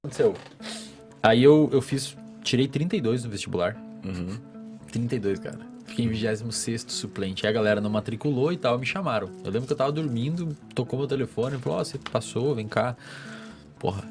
aconteceu? Aí eu tirei 32 no vestibular. 32, cara. Fiquei em 26º suplente. Aí a galera não matriculou e tal, me chamaram. Eu lembro que eu tava dormindo, tocou meu telefone e falou, você passou, vem cá. Porra,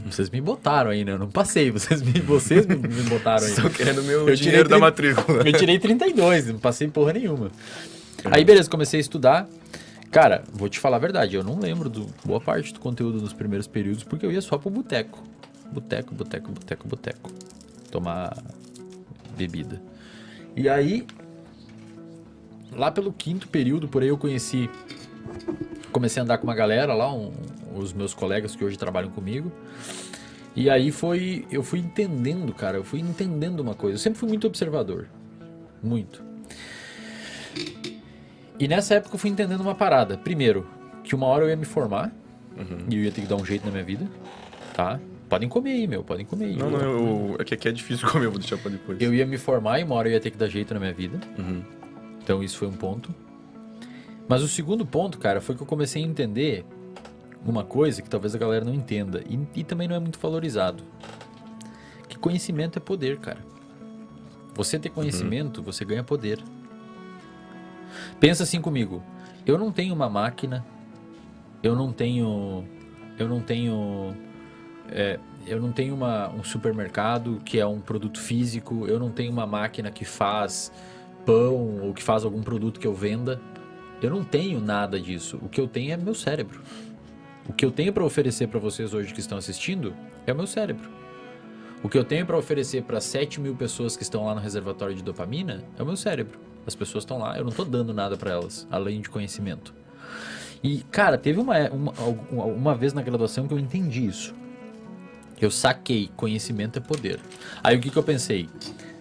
vocês me botaram aí, né? Eu não passei, vocês me botaram aí. Estou querendo meu Eu dinheiro da 30 matrícula. Eu tirei 32, não passei porra nenhuma. Aí beleza, comecei a estudar. Cara, vou te falar a verdade, eu não lembro boa parte do conteúdo nos primeiros períodos, porque eu ia só pro boteco. Boteco. Tomar bebida. E aí, lá pelo 5º período, por aí eu comecei a andar com uma galera lá, os meus colegas que hoje trabalham comigo. E aí eu fui entendendo, cara, eu fui entendendo uma coisa. Eu sempre fui muito observador. Muito. E nessa época eu fui entendendo uma parada. Primeiro, que uma hora eu ia me formar e eu ia ter que dar um jeito na minha vida, tá? Podem comer aí, meu, podem comer aí. Não, é que aqui é difícil comer, eu vou deixar pra depois. Eu ia me formar e uma hora eu ia ter que dar jeito na minha vida. Então isso foi um ponto. Mas o segundo ponto, cara, foi que eu comecei a entender uma coisa que talvez a galera não entenda e também não é muito valorizado. Que conhecimento é poder, cara. Você ter conhecimento, você ganha poder. Pensa assim comigo. Eu não tenho uma máquina, eu não tenho um supermercado que é um produto físico, eu não tenho uma máquina que faz pão ou que faz algum produto que eu venda. Eu não tenho nada disso. O que eu tenho é meu cérebro. O que eu tenho para oferecer para vocês hoje que estão assistindo é o meu cérebro. O que eu tenho para oferecer para 7.000 pessoas que estão lá no reservatório de dopamina é o meu cérebro. As pessoas estão lá, eu não tô dando nada para elas, além de conhecimento. E, cara, teve uma vez na graduação que eu entendi isso. Eu saquei, conhecimento é poder. Aí o que eu pensei?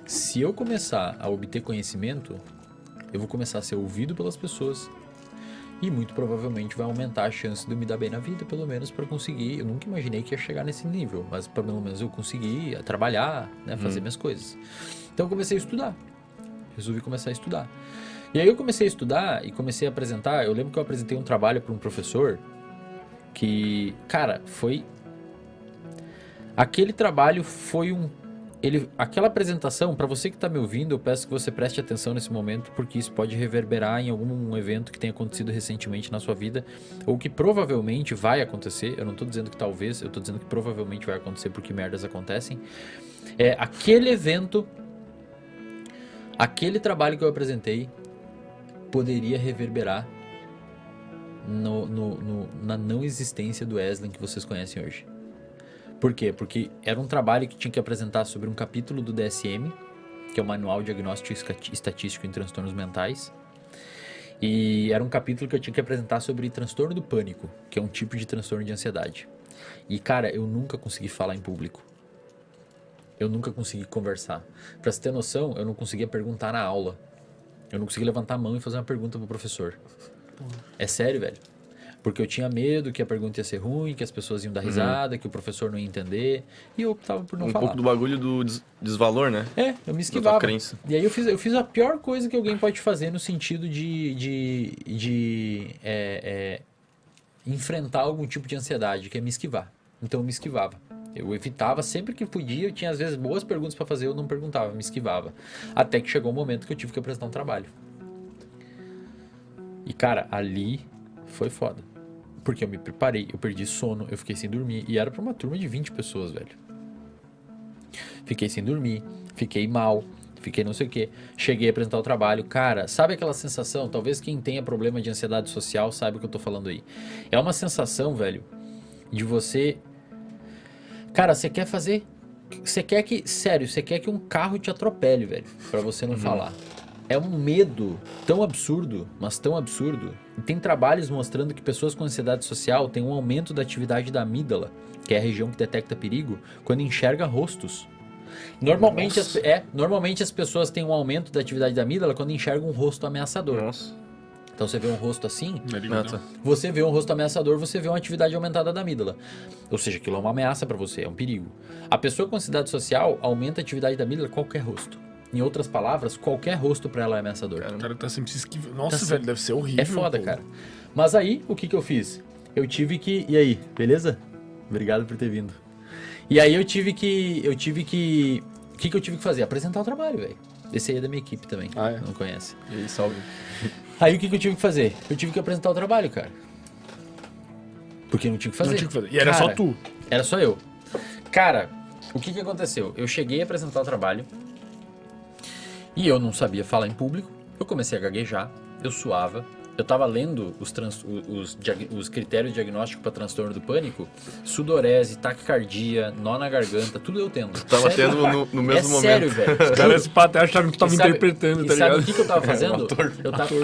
Se eu começar a obter conhecimento, eu vou começar a ser ouvido pelas pessoas e muito provavelmente vai aumentar a chance de eu me dar bem na vida, pelo menos para conseguir. Eu nunca imaginei que ia chegar nesse nível, mas pelo menos eu consegui trabalhar, né, fazer minhas coisas. Então eu comecei a estudar. Resolvi começar a estudar. E aí eu comecei a estudar e comecei a apresentar. Eu lembro que eu apresentei um trabalho para um professor que, cara, foi... Aquele trabalho foi aquela apresentação, para você que está me ouvindo, eu peço que você preste atenção nesse momento, porque isso pode reverberar em algum evento que tenha acontecido recentemente na sua vida, ou que provavelmente vai acontecer. Eu não estou dizendo que talvez, eu estou dizendo que provavelmente vai acontecer, porque merdas acontecem. Aquele evento, aquele trabalho que eu apresentei, poderia reverberar na não existência do Eslen que vocês conhecem hoje. Por quê? Porque era um trabalho que tinha que apresentar sobre um capítulo do DSM, que é o Manual Diagnóstico Estatístico em Transtornos Mentais. E era um capítulo que eu tinha que apresentar sobre transtorno do pânico, que é um tipo de transtorno de ansiedade. E, cara, eu nunca consegui falar em público. Eu nunca consegui conversar. Pra você ter noção, eu não conseguia perguntar na aula. Eu não conseguia levantar a mão e fazer uma pergunta pro professor. É sério, velho. Porque eu tinha medo que a pergunta ia ser ruim, que as pessoas iam dar risada, que o professor não ia entender. E eu optava por não falar. Um pouco do bagulho do desvalor, né? Eu me esquivava. Da tua crença. E aí eu fiz a pior coisa que alguém pode fazer no sentido de enfrentar algum tipo de ansiedade, que é me esquivar. Então eu me esquivava. Eu evitava sempre que podia. Eu tinha às vezes boas perguntas para fazer, eu não perguntava, me esquivava. Até que chegou um momento que eu tive que apresentar um trabalho. E cara, ali foi foda. Porque eu me preparei, eu perdi sono, eu fiquei sem dormir. E era pra uma turma de 20 pessoas, velho. Fiquei sem dormir, fiquei mal, fiquei não sei o que. Cheguei a apresentar o trabalho. Cara, sabe aquela sensação? Talvez quem tenha problema de ansiedade social saiba o que eu tô falando aí. É uma sensação, velho, de você... Cara, você quer fazer... Você quer que um carro te atropele, velho, pra você não falar. É um medo tão absurdo, mas tão absurdo. E tem trabalhos mostrando que pessoas com ansiedade social têm um aumento da atividade da amígdala, que é a região que detecta perigo, quando enxerga rostos. Normalmente as pessoas têm um aumento da atividade da amígdala quando enxergam um rosto ameaçador. Nossa. Então você vê um rosto assim, Tá. você vê um rosto ameaçador, você vê uma atividade aumentada da amígdala. Ou seja, aquilo é uma ameaça para você, é um perigo. A pessoa com ansiedade social aumenta a atividade da amígdala qualquer rosto. Em outras palavras, qualquer rosto pra ela é ameaçador. O cara tá sempre se esquivando. Nossa, velho, deve ser horrível. É foda, pô. cara. Mas aí, o que eu fiz? Eu tive que... E aí, beleza? Obrigado por ter vindo. E aí eu tive que... O que eu tive que fazer? Apresentar o trabalho, velho. Esse aí é da minha equipe também, não conhece. E aí, salve. Aí o que eu tive que fazer? Eu tive que apresentar o trabalho, cara. Porque não tinha o que fazer. Não tinha o que fazer. E era Cara, só tu. Era só eu. Cara, o que aconteceu? Eu cheguei a apresentar o trabalho e eu não sabia falar em público. Eu comecei a gaguejar, eu suava. Eu tava lendo os critérios diagnósticos para transtorno do pânico, sudorese, taquicardia, nó na garganta, tudo eu tendo. Tava Sério? tendo no mesmo momento. Sério, velho. Os caras se até achavam que tu tava interpretando, tá e sabe ligado? o que eu tava fazendo?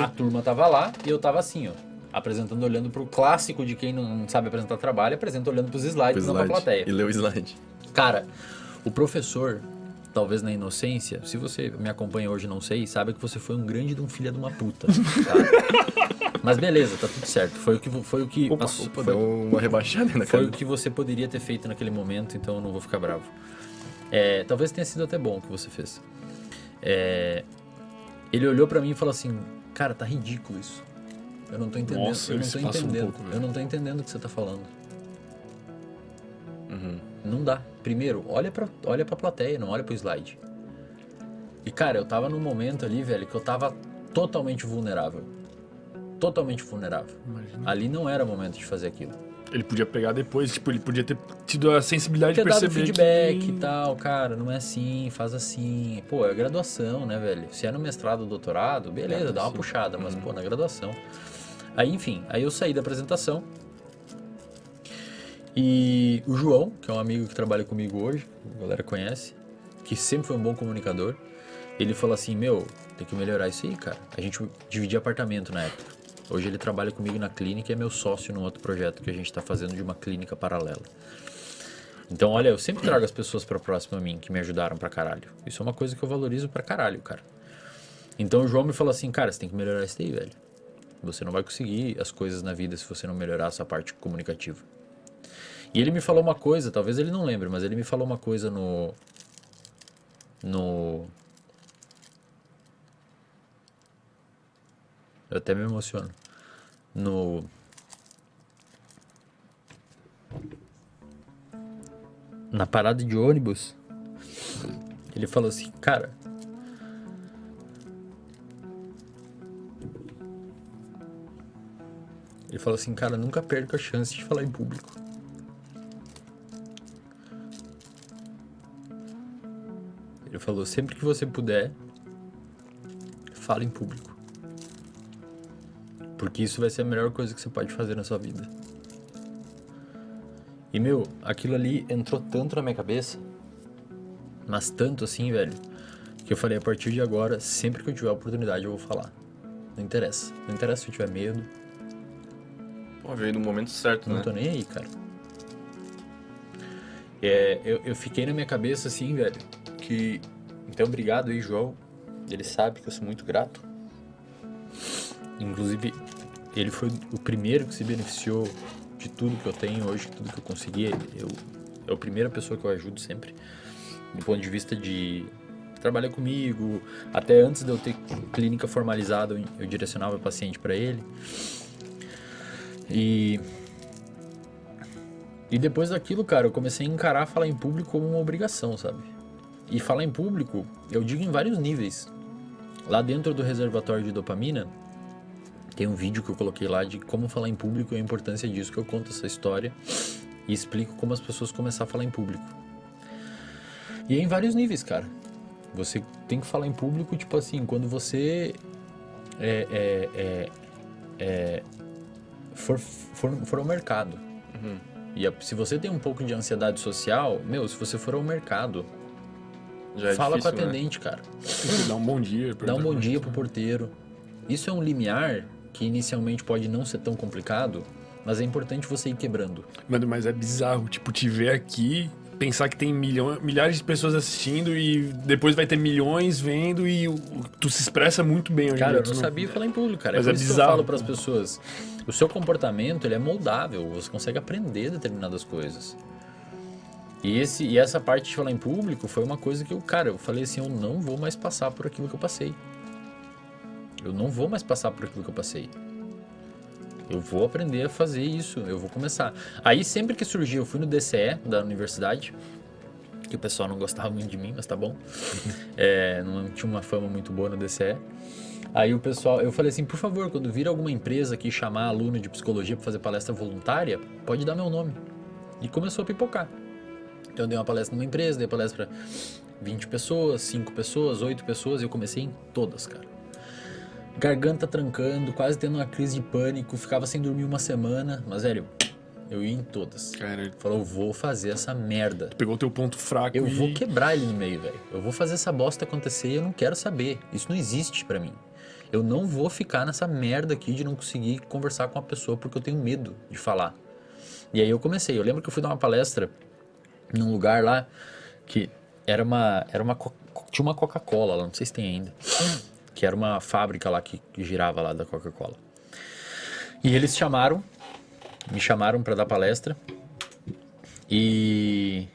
A turma tava lá e eu tava assim, ó. Apresentando, olhando pro clássico de quem não sabe apresentar trabalho, apresenta olhando pros slides, não pra plateia. E leu o slide. Cara, o professor, talvez na inocência, se você me acompanha hoje, não sei, sabe que você foi um grande de um filho de uma puta, tá? Mas beleza, tá tudo certo. Foi o que Opa, deu uma rebaixada na foi cara. o que você poderia ter feito naquele momento, então eu não vou ficar bravo. Talvez tenha sido até bom o que você fez. Ele olhou pra mim e falou assim, cara, tá ridículo isso. Eu não tô entendendo. Nossa, eu não isso tô passa um entendendo. pouco, velho. Eu não tô entendendo o que você tá falando. Uhum. Não dá. Primeiro, olha pra plateia, não olha pro slide. E, cara, eu tava num momento ali, velho, que eu tava totalmente vulnerável. Totalmente vulnerável. Imagina. Ali não era momento de fazer aquilo. Ele podia pegar depois, tipo, ele podia ter tido a sensibilidade Ter de dado perceber feedback que... e tal, cara, não é assim, faz assim. Pô, é graduação, né, velho? Se é no mestrado ou doutorado, beleza, dá uma puxada, mas, pô, na graduação. Aí, enfim, aí eu saí da apresentação e o João, que é um amigo que trabalha comigo hoje, a galera conhece, que sempre foi um bom comunicador, ele falou assim, meu, tem que melhorar isso aí, cara. A gente dividia apartamento na época. Hoje ele trabalha comigo na clínica e é meu sócio num outro projeto que a gente tá fazendo de uma clínica paralela. Então, olha, eu sempre trago as pessoas pra próxima a mim, que me ajudaram pra caralho. Isso é uma coisa que eu valorizo pra caralho, cara. Então o João me falou assim, cara, você tem que melhorar isso aí, velho. Você não vai conseguir as coisas na vida se você não melhorar essa parte comunicativa. E ele me falou uma coisa, talvez ele não lembre, mas ele me falou uma coisa Eu até me emociono. Na parada de ônibus, ele falou assim, cara... Ele falou assim, cara, nunca perca a chance de falar em público. Ele falou, sempre que você puder, fala em público. Porque isso vai ser a melhor coisa que você pode fazer na sua vida. E, meu, aquilo ali entrou tanto na minha cabeça, mas tanto assim, velho, que eu falei, a partir de agora, sempre que eu tiver a oportunidade, eu vou falar. Não interessa. Não interessa se eu tiver medo. Pô, veio no momento certo, Não né? tô nem aí, cara. Eu fiquei na minha cabeça assim, velho, que... Então, obrigado aí, João. Ele sabe que eu sou muito grato. Inclusive, ele foi o primeiro que se beneficiou de tudo que eu tenho hoje, tudo que eu consegui. É a primeira pessoa que eu ajudo sempre. Do ponto de vista de trabalhar comigo. Até antes de eu ter clínica formalizada, eu direcionava paciente para ele. E depois daquilo, cara, eu comecei a encarar falar em público como uma obrigação, sabe? E falar em público, eu digo em vários níveis. Lá dentro do reservatório de dopamina, tem um vídeo que eu coloquei lá de como falar em público e a importância disso, que eu conto essa história e explico como as pessoas começaram a falar em público. E é em vários níveis, cara. Você tem que falar em público, tipo assim, quando você for ao mercado. Uhum. E se você tem um pouco de ansiedade social, meu, se você for ao mercado, Já é fala difícil, com o atendente, cara. Dá um bom dia. Dá um bom dia pro porteiro. Isso é um limiar que inicialmente pode não ser tão complicado, mas é importante você ir quebrando. Mano, mas é bizarro, tipo, te ver aqui, pensar que tem milhares de pessoas assistindo e depois vai ter milhões vendo e tu se expressa muito bem hoje. Cara, eu não sabia falar em público, cara. Mas É é por isso que eu bizarro, falo pras pô. pessoas. O seu comportamento, ele é moldável. Você consegue aprender determinadas coisas. E essa parte de falar em público foi uma coisa que eu falei assim, eu não vou mais passar por aquilo que eu passei. Eu não vou mais passar por aquilo que eu passei. eu vou aprender a fazer isso, eu vou começar. Aí sempre que surgia, eu fui no DCE da universidade, que o pessoal não gostava muito de mim, mas tá bom. Não tinha uma fama muito boa no DCE. Aí o pessoal, eu falei assim, por favor, quando vir alguma empresa aqui chamar aluno de psicologia para fazer palestra voluntária, pode dar meu nome. E começou a pipocar. Então eu dei uma palestra numa empresa, dei palestra para 20 pessoas, 5 pessoas, 8 pessoas, e eu comecei em todas, cara. Garganta trancando, quase tendo uma crise de pânico, ficava sem dormir uma semana, mas velho, eu ia em todas. Cara, Falou, eu vou fazer essa merda. Pegou o teu ponto fraco Eu e... vou quebrar ele no meio, velho. Eu vou fazer essa bosta acontecer e eu não quero saber. Isso não existe pra mim. Eu não vou ficar nessa merda aqui de não conseguir conversar com a pessoa porque eu tenho medo de falar. E aí eu comecei. Eu lembro que eu fui dar uma palestra num lugar lá que tinha uma Coca-Cola lá, não sei se tem ainda. Que era uma fábrica lá que girava lá da Coca-Cola. E eles me chamaram pra dar palestra. E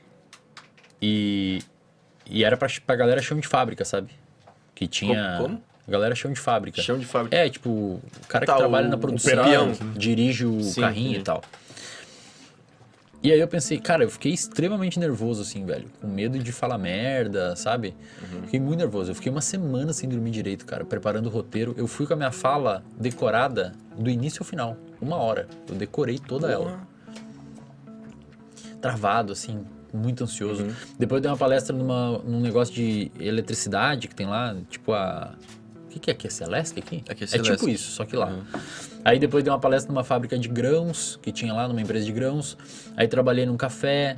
era pra galera chão de fábrica, sabe? Que tinha... Como? Galera chão de fábrica. Chão de fábrica. É, tipo, o cara Tá, que trabalha na o produção, peão. dirige o Sim, carrinho sim. e tal. E aí eu pensei, cara, eu fiquei extremamente nervoso, assim, velho. Com medo de falar merda, sabe? Fiquei muito nervoso. Eu fiquei uma semana sem dormir direito, cara, preparando o roteiro. Eu fui com a minha fala decorada do início ao final. 1 hora. Eu decorei toda ela. Travado, assim, muito ansioso. Depois eu dei uma palestra num negócio de eletricidade que tem lá, tipo a... O que é aqui? É Celeste aqui? Aqui é É Celeste. tipo isso, só que lá. Aí depois dei uma palestra numa fábrica de grãos, que tinha lá, numa empresa de grãos. Aí trabalhei num café,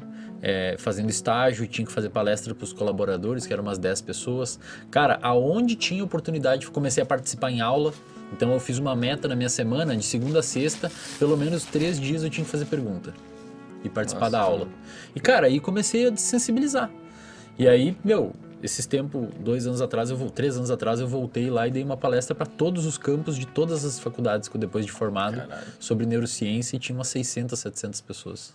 fazendo estágio, tinha que fazer palestra para os colaboradores, que eram umas 10 pessoas. Cara, aonde tinha oportunidade, comecei a participar em aula. Então eu fiz uma meta na minha semana, de segunda a sexta, pelo menos 3 dias eu tinha que fazer pergunta. E participar da aula. E cara, aí comecei a desensibilizar. E aí, esses tempos, 3 anos atrás, eu voltei lá e dei uma palestra para todos os campos de todas as faculdades, depois de formado, sobre neurociência, e tinha umas 600, 700 pessoas.